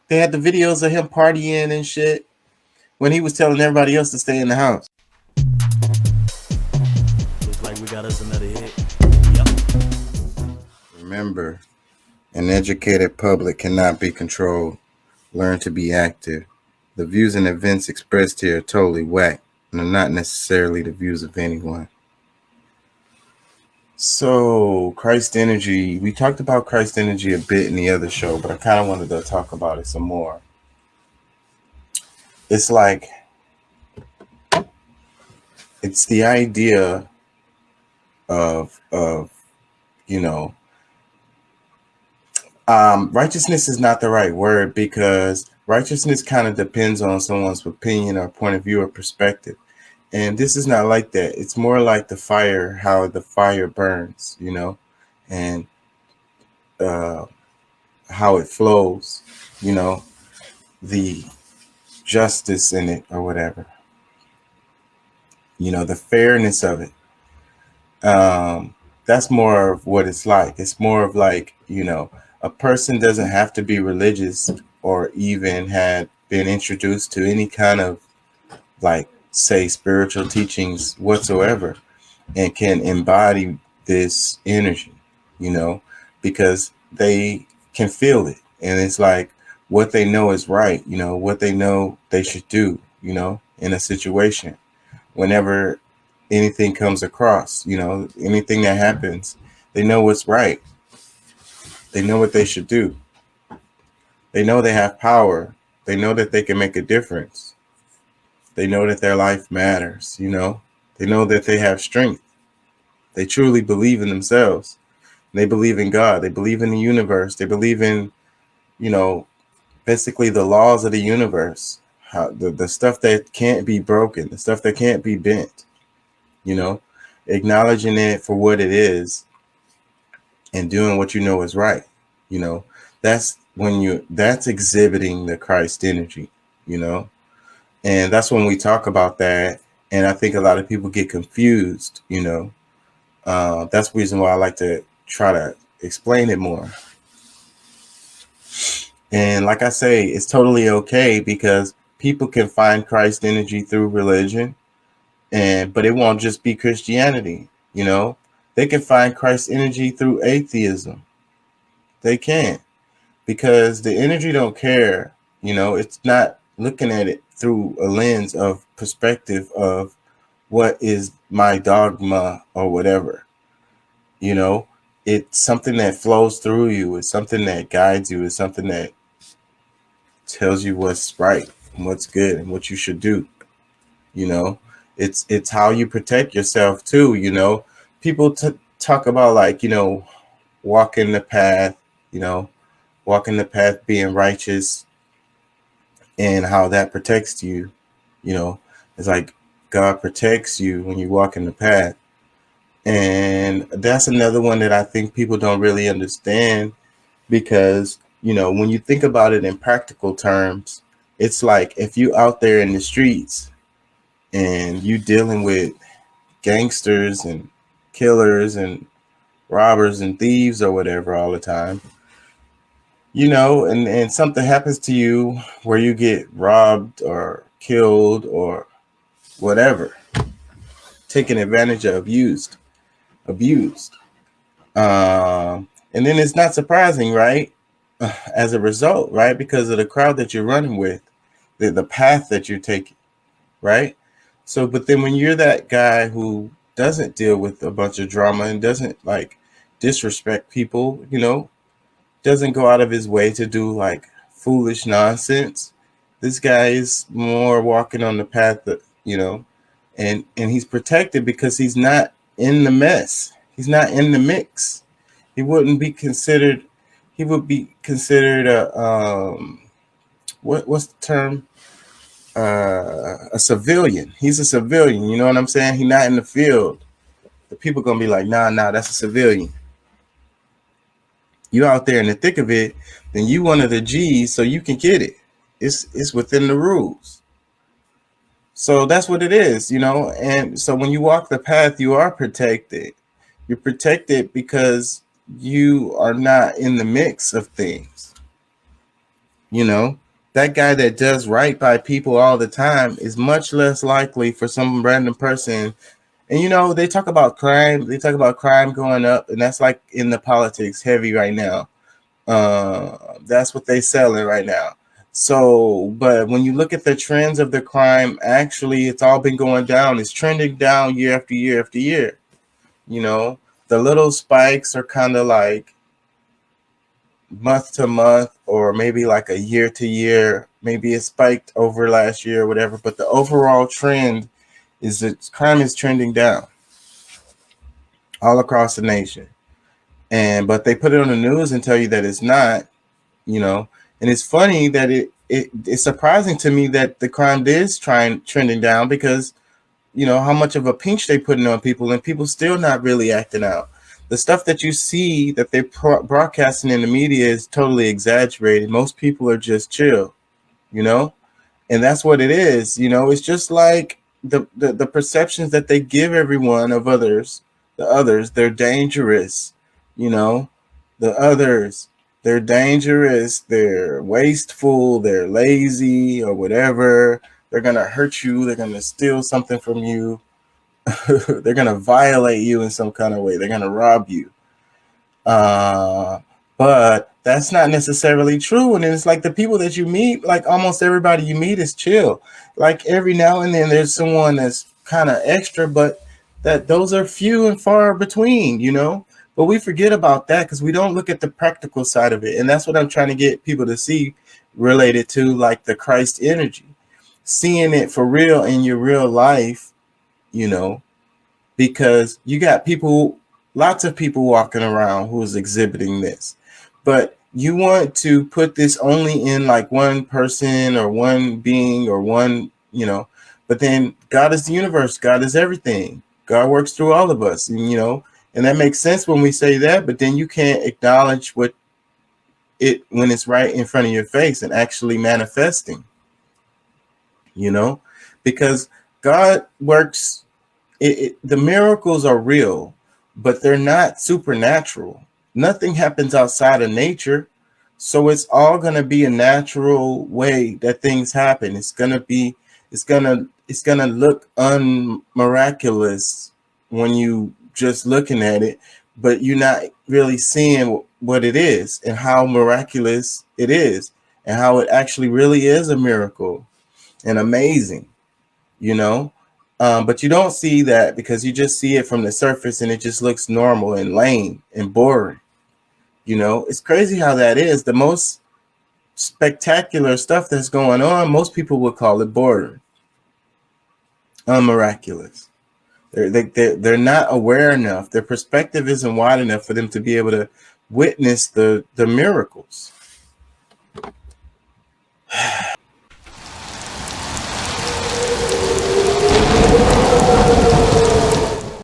They had the videos of him partying and shit when he was telling everybody else to stay in the house. Looks like we got us another hit. Yep. Remember, an educated public cannot be controlled. Learn to be active. The views and events expressed here are totally whack and are not necessarily the views of anyone. So, Christ Energy, we talked about Christ Energy a bit in the other show, but I kind of wanted to talk about it some more. It's like, it's the idea of you know, righteousness is not the right word because righteousness kind of depends on someone's opinion or point of view or perspective. And this is not like that. It's more like the fire, how the fire burns, and uh, how it flows, you know, the justice in it or whatever, the fairness of it. That's more of what it's like. It's more of like, a person doesn't have to be religious or even had been introduced to any kind of, like, say, spiritual teachings whatsoever and can embody this energy, you know, because they can feel it. And it's like what they know is right, what they know they should do, in a situation. Whenever anything comes across, anything that happens, they know what's right. They know what they should do. They know they have power. They know that they can make a difference. They know that their life matters, They know that they have strength. They truly believe in themselves. They believe in God. They believe in the universe. They believe in, you know, basically the laws of the universe, how the stuff that can't be broken, the stuff that can't be bent, you know, acknowledging it for what it is and doing what you know is right. You know, that's exhibiting the Christ energy, you know, and that's when we talk about that. And I think a lot of people get confused, that's the reason why I like to try to explain it more. And like I say, it's totally okay because people can find Christ energy through religion, but it won't just be Christianity, They can find Christ energy through atheism. They can, because the energy don't care, it's not looking at it through a lens of perspective of what is my dogma or whatever. It's something that flows through you. It's something that guides you. It's something that tells you what's right and what's good and what you should do. It's how you protect yourself too. People talk about, like, walking the path, walking the path, being righteous, and how that protects you. It's like God protects you when you walk in the path. And that's another one that I think people don't really understand, because, when you think about it in practical terms, it's like if you out there in the streets and you dealing with gangsters and killers and robbers and thieves or whatever all the time, and something happens to you where you get robbed or killed or whatever, taken advantage of, abused. And then it's not surprising, right? As a result, right? Because of the crowd that you're running with, the path that you're taking, right? So, but then when you're that guy who doesn't deal with a bunch of drama and doesn't, like, disrespect people, doesn't go out of his way to do, like, foolish nonsense, this guy is more walking on the path that, and he's protected because he's not in the mess. He's not in the mix. He wouldn't be considered. He would be considered a what's the term? A civilian. He's a civilian. You know what I'm saying? He's not in the field. The people gonna be like, nah, that's a civilian. You out there in the thick of it, then you one of the G's, so you can get it. It's within the rules. So that's what it is, And so when you walk the path, you are protected. You're protected because you are not in the mix of things. You know, that guy that does right by people all the time is much less likely for some random person. And they talk about crime. They talk about crime going up, and that's like in the politics heavy right now. That's what they selling right now. So, but when you look at the trends of the crime, actually, it's all been going down. It's trending down year after year after year. You know, the little spikes are kind of like month to month, or maybe like a year to year. Maybe it spiked over last year or whatever. But the overall trend is that crime is trending down all across the nation. But they put it on the news and tell you that it's not. you know. And it's funny that it's surprising to me that the crime is trending down, because how much of a pinch they putting on people, and people still not really acting out. The stuff that you see that they're broadcasting in the media is totally exaggerated. Most people are just chill, you know, and that's what it is. It's just like the perceptions that they give everyone of others. The others, they're dangerous, you know. The others, they're dangerous, they're wasteful, they're lazy, or whatever. They're gonna hurt you, they're gonna steal something from you. They're gonna violate you in some kind of way, they're gonna rob you. uh but that's not necessarily true. And it's like the people that you meet, like almost everybody you meet is chill. Like every now and then there's someone that's kind of extra, but those are few and far between. But we forget about that because we don't look at the practical side of it. And that's what I'm trying to get people to see, related to like the Christ energy, seeing it for real in your real life, you know, because you got lots of people walking around who's exhibiting this. But you want to put this only in like one person or one being or one. But then God is the universe, God is everything. God works through all of us, and that makes sense when we say that. But then you can't acknowledge when it's right in front of your face and actually manifesting, because God works. The miracles are real, but they're not supernatural. Nothing happens outside of nature. So it's all going to be a natural way that things happen. It's going to look unmiraculous when you just looking at it, but you're not really seeing what it is and how miraculous it is and how it actually really is a miracle and amazing, you know. But you don't see that because you just see it from the surface and it just looks normal and lame and boring. It's crazy how that is. The most spectacular stuff that's going on, most people would call it boring, unmiraculous. They're not aware enough. Their perspective isn't wide enough for them to be able to witness the miracles.